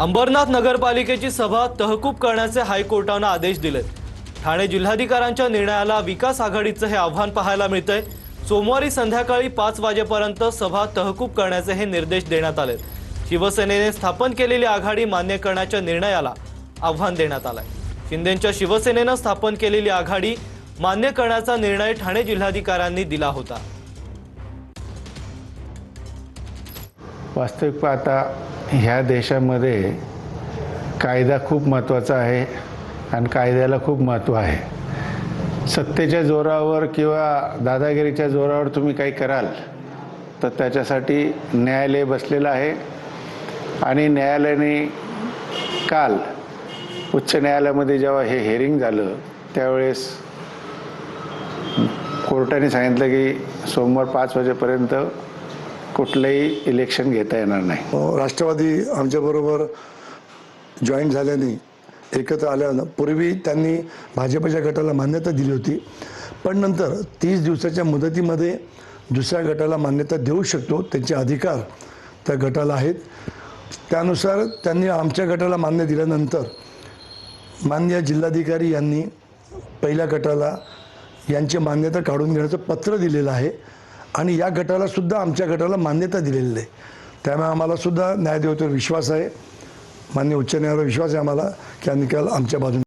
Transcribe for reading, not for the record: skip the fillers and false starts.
अंबरनाथ नगरपालिकेची सभा तहकूब करण्याचे हायकोर्टाने आदेश दिलेत। ठाणे जिल्हाधिकाऱ्यांच्या निर्णयाला विकास आघाडीचं हे आव्हान पाहायला मिळतंय। सोमवारी संध्याकाळी 5 वाजेपर्यंत सभा तहकूब करण्याचे हे निर्देश देण्यात आलेत। शिवसेनेने स्थापन केलेली आघाडी मान्य करण्याच्या निर्णयाला आव्हान देण्यात आलंय। शिंदेंच्या शिवसेनेने स्थापन केलेली आघाडी मान्य करण्याचा निर्णय ठाणे जिल्हाधिकाऱ्यांनी दिला होता। वास्तविक पाहता ह्या देशामध्ये कायदा खूप महत्त्वाचा आहे आणि कायद्याला खूप महत्त्व आहे। सत्तेच्या जोरावर किंवा दादागिरीच्या जोरावर तुम्ही काही कराल तर त्याच्यासाठी न्यायालय बसलेलं आहे आणि न्यायालयाने काल उच्च न्यायालयामध्ये जेव्हा हे हिअरिंग झालं त्यावेळेस कोर्टाने सांगितलं की सोमवार 5 वाजेपर्यंत कुठलंही इलेक्शन घेता येणार नाही। राष्ट्रवादी आमच्याबरोबर जॉईन झाल्याने एकत्र आल्यानं पूर्वी त्यांनी भाजपच्या गटाला मान्यता दिली होती, पण नंतर 30 दिवसाच्या मुदतीमध्ये दुसऱ्या गटाला मान्यता देऊ शकतो, त्यांचे अधिकार त्या गटाला आहेत। त्यानुसार त्यांनी आमच्या गटाला मान्य दिल्यानंतर माननीय जिल्हाधिकारी यांनी पहिल्या गटाला यांची मान्यता काढून घेण्याचं पत्र दिलेलं आहे आणि या गटाला सुद्धा आमच्या गटाला मान्यता दिलेली आहे। त्यामुळे आम्हाला सुद्धा न्यायदेवतेवर विश्वास आहे, माननीय उच्च न्यायालयावर विश्वास आहे आम्हाला की हा निकाल आमच्या बाजूने